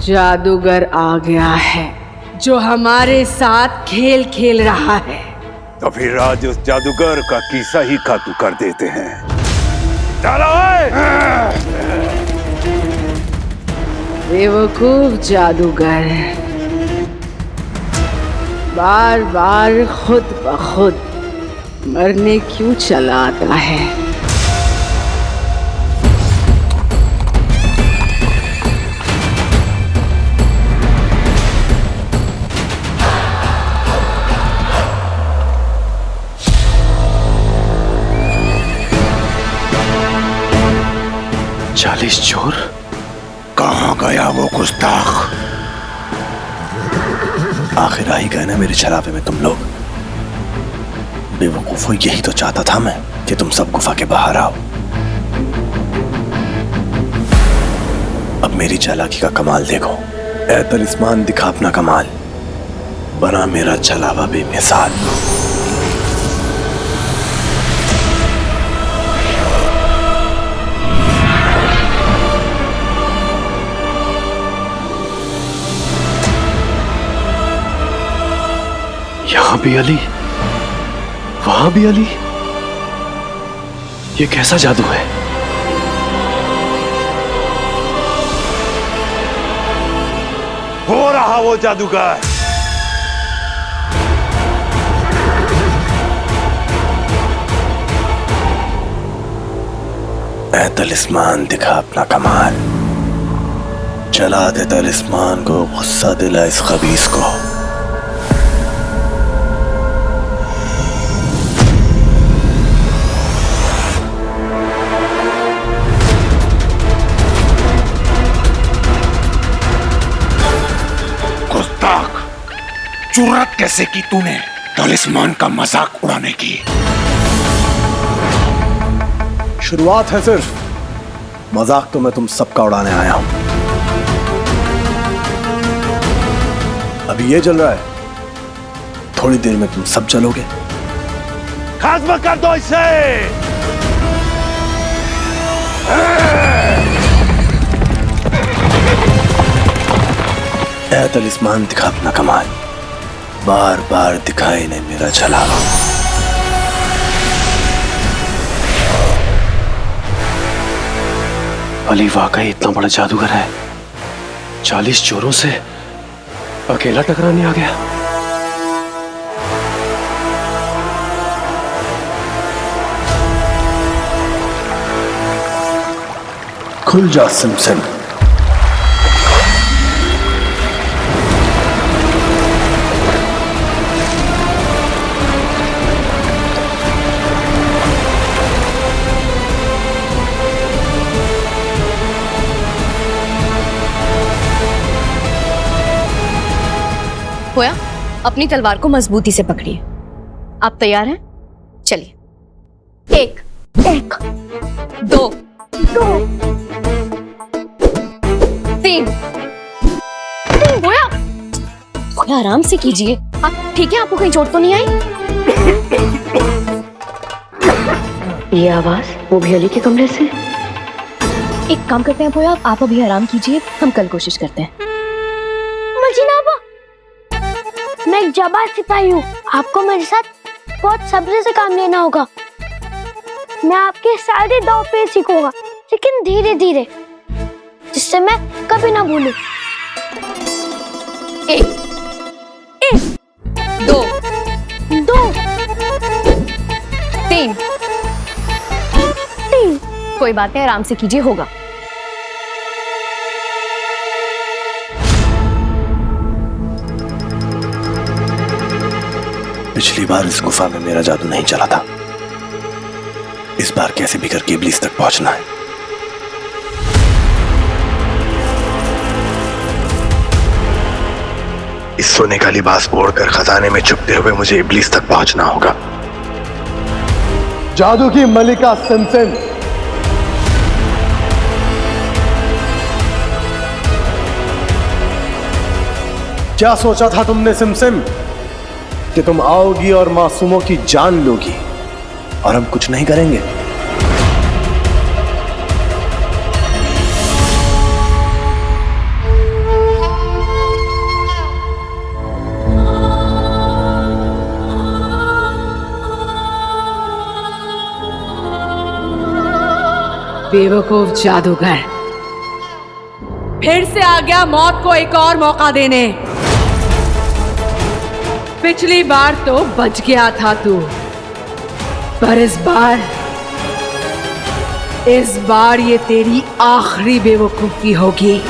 जादूगर आ गया है जो हमारे साथ खेल खेल रहा है। तो फिर आज उस जादूगर का किस्सा ही खातू कर देते हैं। चलो बेवकूफ जादूगर, बार बार खुद ब खुद मरने क्यों चला आता है? चालीस चोर कहाँ गया वो गुस्ताख? आखिर आ ही गए ना मेरे छलावे में तुम लोग। बेवकूफो, यही तो चाहता था मैं कि तुम सब गुफा के बाहर आओ। अब मेरी चालाकी का कमाल देखो। ऐ तलिस्मान, दिखा अपना कमाल। बना मेरा छलावा बेमिसाल। यहां भी अली, वहां भी अली। ये कैसा जादू है? हो रहा वो जादूगर। ऐ तलिस्मान, दिखा अपना कमाल। चला दे तलिस्मान को, गुस्सा दिला इस खबीस को। जुर्रत कैसे की तूने तलिस्मान का मजाक उड़ाने की? शुरुआत है सिर्फ, मजाक तो मैं तुम सबका उड़ाने आया हूं। अभी ये चल रहा है, थोड़ी देर में तुम सब चलोगे। खात्मा कर दो इसे। ऐ तलिस्मान, दिखा अपना कमाल। बार बार दिखाई ने मेरा छलावा। अली वाकई इतना बड़ा जादूगर है? 40 चोरों से अकेला टकराने आ गया। खुल जा सिमसिम। होया, अपनी तलवार को मजबूती से पकड़िए। आप तैयार हैं? चलिए। एक, दो, तीन। होया, आराम से कीजिए। आप ठीक है? आपको कहीं चोट तो नहीं आई? ये आवाज वो भी अली के कमरे से। एक काम करते हैं होया, आप अभी आराम कीजिए, हम कल कोशिश करते हैं। मैं एक जाबाज सिपाही हूँ, आपको मेरे साथ बहुत सब्र से काम लेना होगा। मैं आपके सारे दांव पे सीखूंगा, लेकिन धीरे धीरे, जिससे मैं कभी ना भूलूं। एक, दो, तीन। कोई बात नहीं, आराम से कीजिए, होगा। पिछली बार इस गुफा में मेरा जादू नहीं चला था। इस बार कैसे भी करके इब्लीस तक पहुंचना है। इस सोने का लिबास ओढ़कर खजाने में छुपते हुए मुझे इब्लीस तक पहुंचना होगा। जादू की मलिका सिमसिम, क्या सोचा था तुमने सिमसिम कि तुम आओगी और मासूमों की जान लोगी और हम कुछ नहीं करेंगे? बेवकूफ जादूगर, फिर से आ गया मौत को एक और मौका देने। पिछली बार तो बच गया था तू, पर इस बार ये तेरी आखिरी बेवकूफी होगी।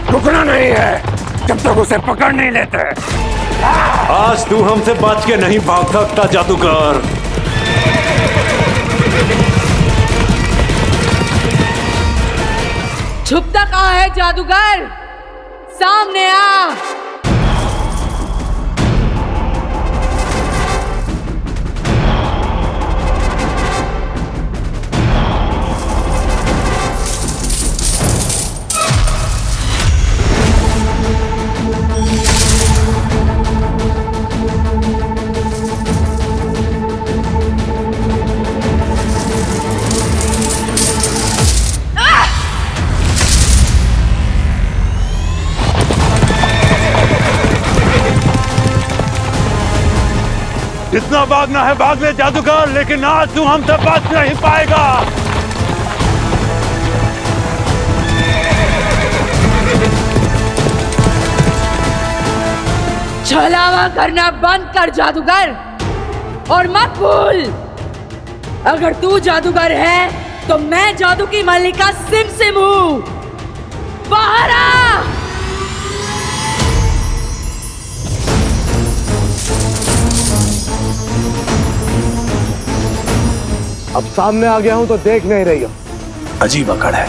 रुकना नहीं है जब तक उसे पकड़ नहीं लेते। आज तू हमसे बच के नहीं भाग सकता जादूगर। छुपता कहाँ है जादूगर? सामने आ। जितना भागना है भाग ले जादूगर, लेकिन आज तू हमसे बच नहीं पाएगा। छलावा करना बंद कर जादूगर, और मत भूल, अगर तू जादूगर है तो मैं जादू की मल्लिका सिमसिम हूं। बाहर आ। अब सामने आ गया हूं तो देख नहीं रही हो। अजीब अकड़ है।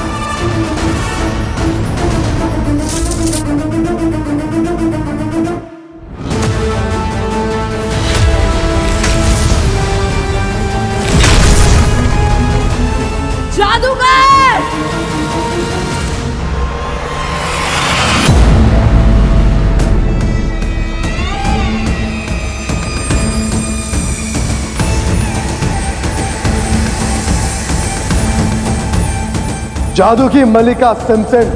जादूगर! जादू की मल्लिका सिमसिम,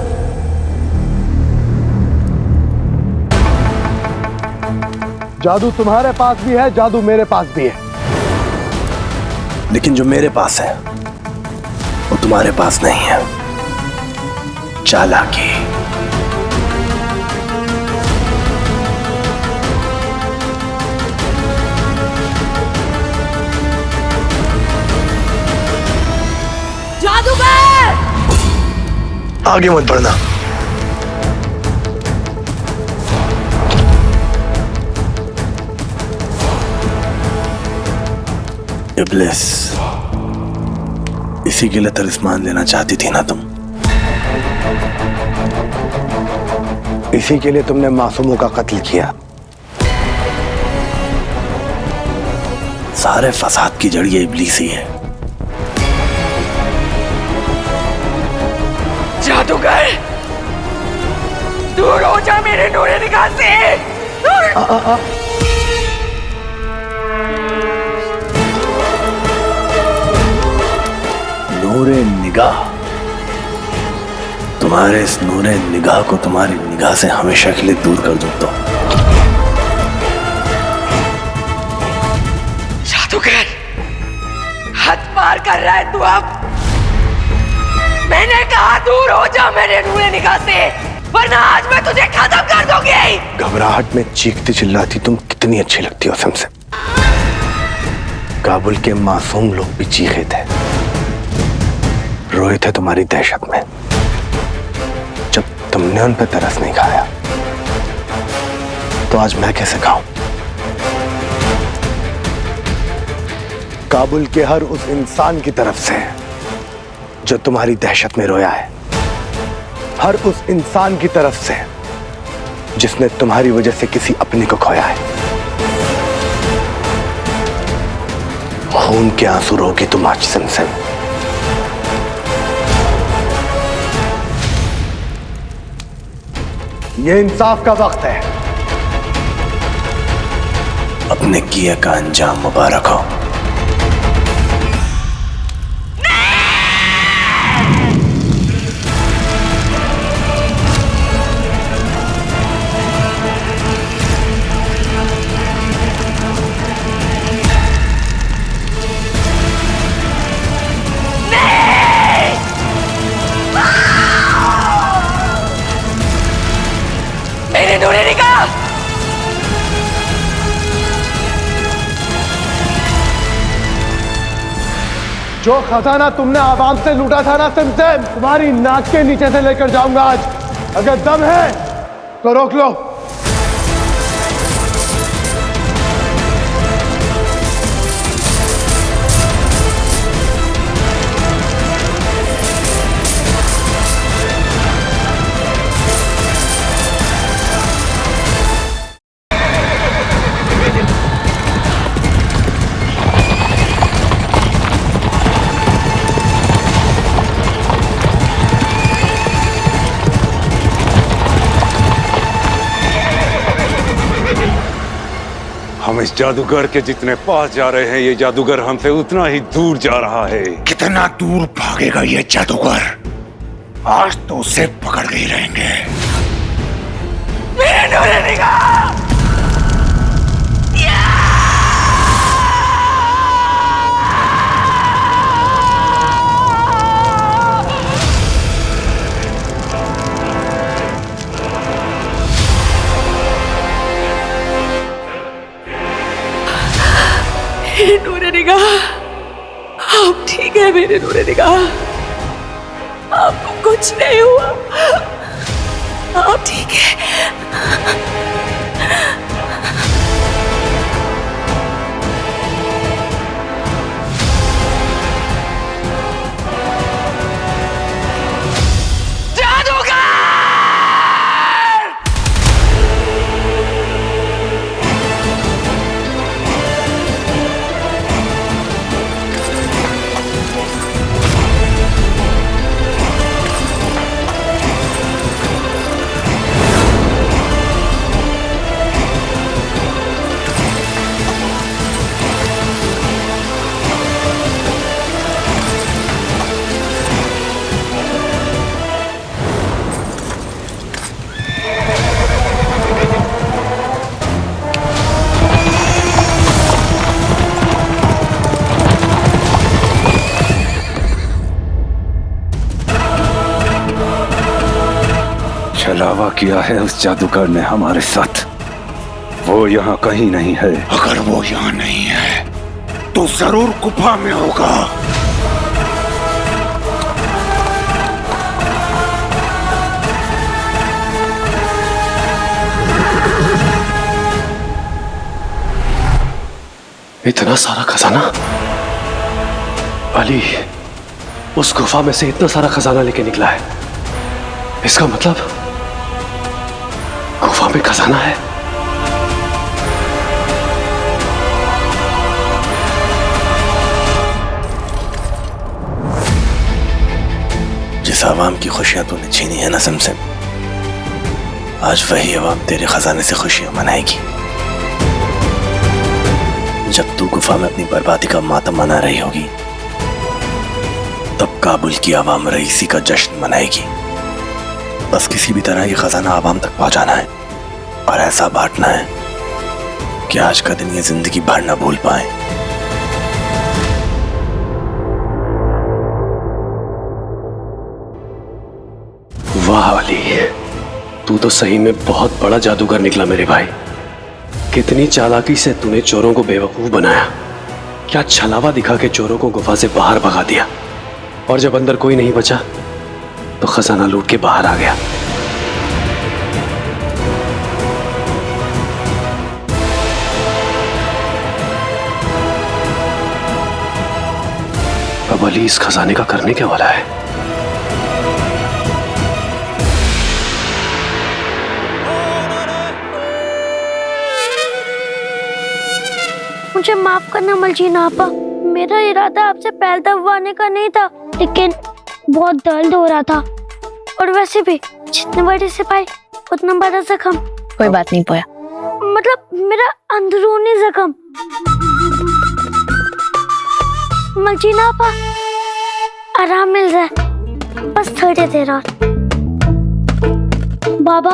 जादू तुम्हारे पास भी है, जादू मेरे पास भी है, लेकिन जो मेरे पास है वो तुम्हारे पास नहीं है। चालाकी। जादूगर! आगे मत बढ़ना। इब्लिस, इसी के लिए तलिस्मान लेना चाहती थी ना तुम? इसी के लिए तुमने मासूमों का कत्ल किया। सारे फसाद की जड़ ये इब्लिस ही है। जादूगर, दूर हो जा मेरे नूरे निगाह से। नूरे निगाह? तुम्हारे इस नूरे निगाह को तुम्हारी निगाह से हमेशा के लिए दूर कर दूं तो? जादूगर, हद पार कर रहा है तू अब। मैंने कहा दूर हो जा मेरे नूरे निगाह से, वरना आज मैं तुझे खत्म कर दूंगी। घबराहट में चीखती चिल्लाती तुम कितनी अच्छी लगती हो सिमसिम। काबुल के मासूम लोग भी चीखे थे, रोए थे तुम्हारी दहशत में, जब तुमने उन पर तरस नहीं खाया। तो आज मैं कैसे खाऊं? काबुल के हर उस इंसान की तरफ से जो तुम्हारी दहशत में रोया है, हर उस इंसान की तरफ से जिसने तुम्हारी वजह से किसी अपने को खोया है। खून के आंसू रोगी तुम आज सिमसिम। ये इंसाफ का वक्त है। अपने किए का अंजाम मुबारक हो। मेरे नूरे निगाह! जो खजाना तुमने आवाम से लूटा था ना सिमसिम, तुम्हारी नाक के नीचे से लेकर जाऊंगा आज। अगर दम है तो रोक लो। हम इस जादूगर के जितने पास जा रहे हैं, ये जादूगर हमसे उतना ही दूर जा रहा है। कितना दूर भागेगा ये जादूगर? आज तो उसे पकड़ के ही रहेंगे। मेरे नूरे निगाह! मेरे नूरे निगाह, आप ठीक है मेरे नूरे निगाह? आपको कुछ नहीं हुआ, आप ठीक है? छलावा किया है उस जादूगर ने हमारे साथ। वो यहाँ कहीं नहीं है। अगर वो यहाँ नहीं है तो जरूर गुफा में होगा। इतना सारा खजाना? अली उस गुफा में से इतना सारा खजाना लेके निकला है। इसका मतलब गुफा में खजाना है। जिस आवाम की खुशियां तूने छीनी है ना सिमसिम, आज वही आवाम तेरे खजाने से खुशियां मनाएगी। जब तू गुफा में अपनी बर्बादी का मातम मना रही होगी, तब काबुल की आवाम रईसी का जश्न मनाएगी। बस किसी भी तरह ये खजाना आवाम तक पहुंचाना है और ऐसा बांटना है कि आज का दिन ये जिंदगी भर न भूल पाए। वाह अली, तू तो सही में बहुत बड़ा जादूगर निकला मेरे भाई। कितनी चालाकी से तूने चोरों को बेवकूफ बनाया। क्या छलावा दिखा के चोरों को गुफा से बाहर भगा दिया, और जब अंदर कोई नहीं बचा तो खजाना लूट के बाहर आ गया। अब अली इस खजाने का करने क्या वाला है? मुझे माफ करना मलजीना आपा, मेरा इरादा आपसे पैर दबवाने का नहीं था, लेकिन बहुत दर्द हो रहा था। और वैसे भी जितने बड़े सिपाही उतना बड़ा जख्म। कोई बात नहीं पोया। मतलब मेरा अंदरूनी जख्म। मर्जीना आपा, आराम मिल रहा है, बस थोड़ी देर और। बाबा,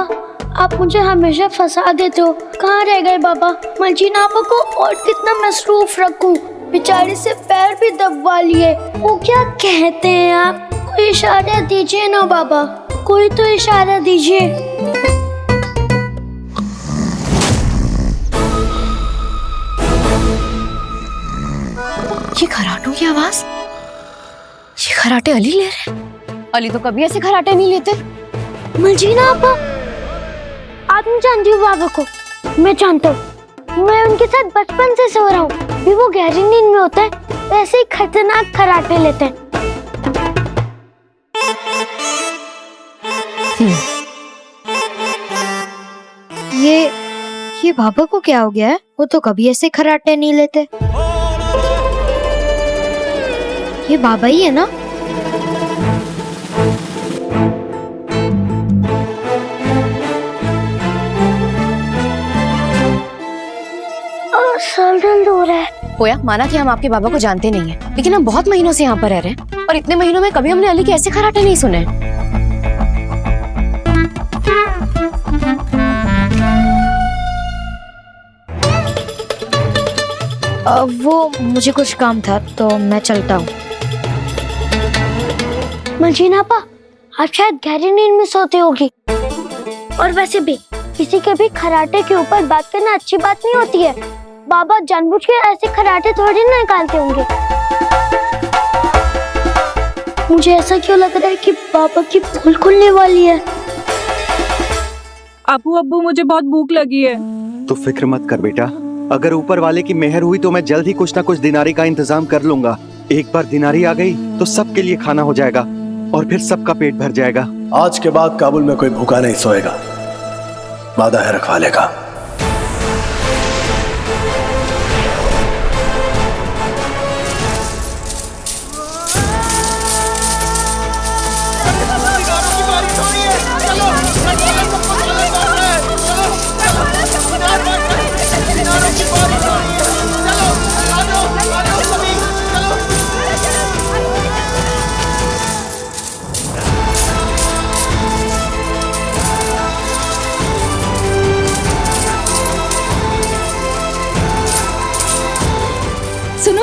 आप मुझे हमेशा फंसा देते हो। कहाँ रह गए बाबा? मर्जीना आपा को और कितना मसरूफ रखूं? बेचारे से पैर भी दबवा लिए। वो क्या कहते हैं आप? कोई इशारा दीजिए ना बाबा, कोई तो इशारा दीजिए। ये खराटों की आवाज, ये खराटे अली ले रहे हैं। अली तो कभी ऐसे खराटे नहीं लेते। मर्जीना आपा, आप नहीं जानती हो बाबा को, मैं जानता हूँ। मैं उनके साथ बचपन से सो रहा हूँ। भी वो गहरी नींद में होता है, वैसे ही खतरनाक खराटे लेते हैं। ये बाबा को क्या हो गया है? वो तो कभी ऐसे खराटे नहीं लेते। ये बाबा ही है ना? सर दर्द हो रहा है। पोया, माना कि हम आपके बाबा को जानते नहीं हैं, लेकिन हम बहुत महीनों से यहाँ पर रह रहे हैं और इतने महीनों में कभी हमने अली के ऐसे खराटे नहीं सुने। वो मुझे कुछ काम था तो मैं चलता हूँ। मर्जीना आपा, आप शायद गहरी नींद में सोती होगी। और वैसे भी किसी के भी खराटे के ऊपर बात करना अच्छी बात नहीं होती है। बाबा जानबूझ के ऐसे खराटे थोड़ी ना निकालते होंगे। मुझे ऐसा क्यों लग रहा है कि बाबा की पोल खुलने वाली है। अब्बू मुझे बहुत भूख लगी है। तो फिक्र मत कर बेटा, अगर ऊपर वाले की मेहर हुई तो मैं जल्द ही कुछ ना कुछ दिनारी का इंतजाम कर लूंगा। एक बार दिनारी आ गई तो सबके लिए खाना हो जाएगा और फिर सबका पेट भर जाएगा। आज के बाद काबुल में कोई भूखा नहीं सोएगा, वादा है रखवाले का।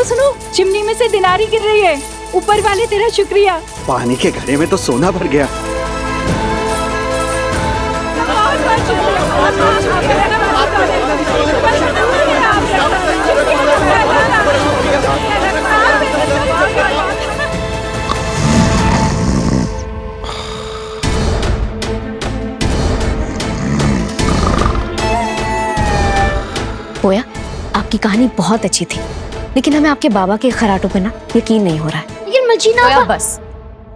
सुनो, चिमनी में से दिनारी गिर रही है। ऊपर वाले तेरा शुक्रिया। पानी के घड़े में तो सोना भर गया। पोया, आपकी कहानी बहुत अच्छी थी, लेकिन हमें आपके बाबा के खराटों पे ना यकीन नहीं हो रहा है। लेकिन मर्जीना पोया, आपा, बस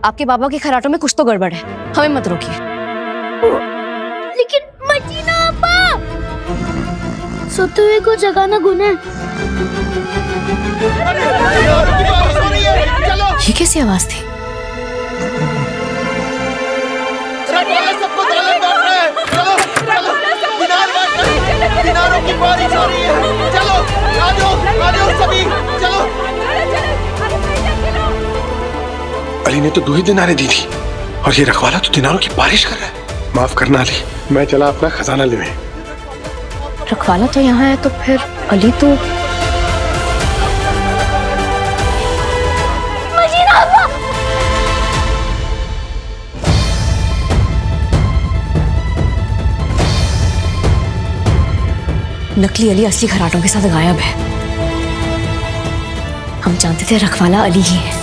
आपके बाबा के खराटों में कुछ तो गड़बड़ है, हमें मत रोकिए। लेकिन मर्जीना आपा, सोते हुए को जगाना गुनाह है। ये कैसी आवाज थी? दिनारों की बारिश हो रही है। चलो आ जाओ सभी, चलो। अली ने तो 2 ही दिनारे दी थी और ये रखवाला तो दिनारों की बारिश कर रहा है। माफ करना अली, मैं चला अपना खजाना लेने। रखवाला तो यहाँ है तो फिर अली तो मर्जीना आपा, नकली अली असली खराटों के साथ गायब है। हम जानते थे रखवाला अली ही है।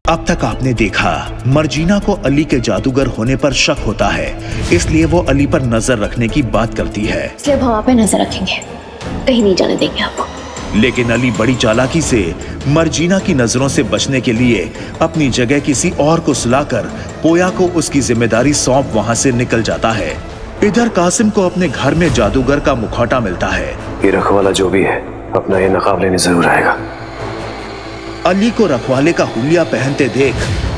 अब तक आपने देखा मर्जीना को अली के जादूगर होने पर शक होता है, इसलिए वो अली पर नजर रखने की बात करती है। इसलिए हम वहाँ पे नजर रखेंगे, कहीं नहीं जाने देंगे आपको। लेकिन अली बड़ी चालाकी से मर्जीना की नजरों से बचने के लिए अपनी जगह किसी और को सुलाकर पोया को उसकी जिम्मेदारी सौंप वहां से निकल जाता है। इधर कासिम को अपने घर में जादूगर का मुखौटा मिलता है। ये रखवाला जो भी है अपना ये नकाब लेने जरूर आएगा। अली को रखवाले का हुलिया पहनते देख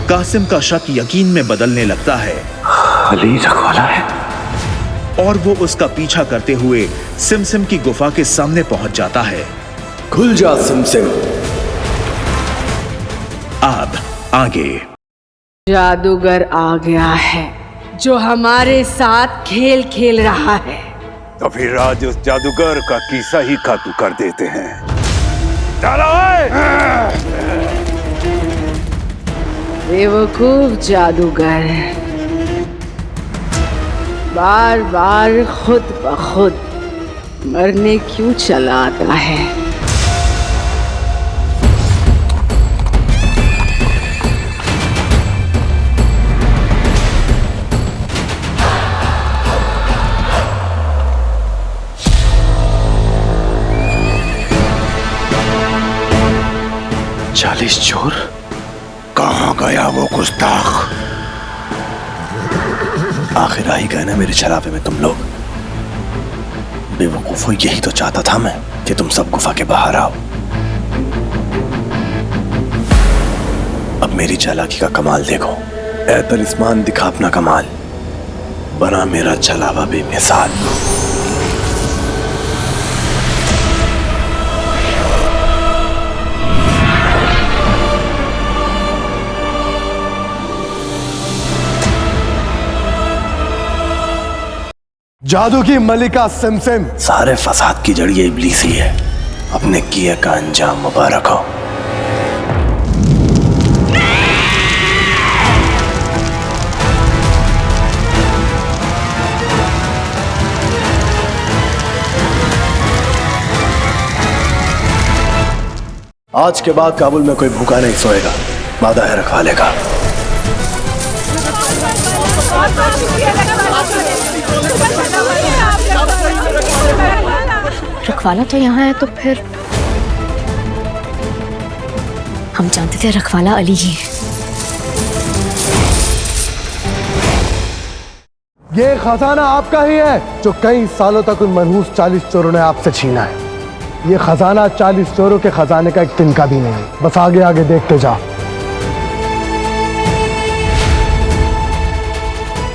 कासिम का शक यकीन में बदलने लगता है। अली रखवाला है और वो उसका पीछा करते हुए सिमसिम की गुफा के सामने पहुंच जाता है। खुल जा सिमसिम। अब आगे। जादूगर आ गया है जो हमारे साथ खेल खेल रहा है। तो फिर आज उस जादूगर का किस्सा ही खातू कर देते हैं। चलो बेवकूफ जादूगर, बार बार खुद ब खुद मरने क्यों चला आता है? चोर कहाँ गया वो गुस्ताख? आखिर आ ही गए ना मेरे छलावे में तुम लोग। बेवकूफो, यही तो चाहता था मैं कि तुम सब गुफा के बाहर आओ। अब मेरी चालाकी का कमाल देखो। ऐ तलिस्मान, दिखा अपना कमाल, बना मेरा छलावा बेमिसाल। जादू की मलिका सिमसिम, सारे फसाद की जड़ ये इब्लीस ही है। अपने किए का अंजाम मुबारक हो। आज के बाद काबुल में कोई भूखा नहीं सोएगा, वादा है रखवाले का। रखवाला तो यहाँ है, तो फिर हम जानते थे रखवाला अली ही है। ये खजाना आपका ही है जो कई सालों तक उन मनहूस 40 चोरों ने आपसे छीना है। ये खजाना 40 चोरों के खजाने का एक तिनका भी नहीं। बस आगे आगे देखते जाओ।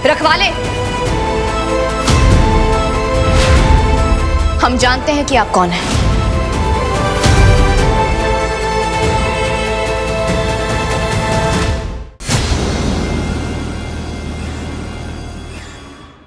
रखवाले, हम जानते हैं कि आप कौन हैं।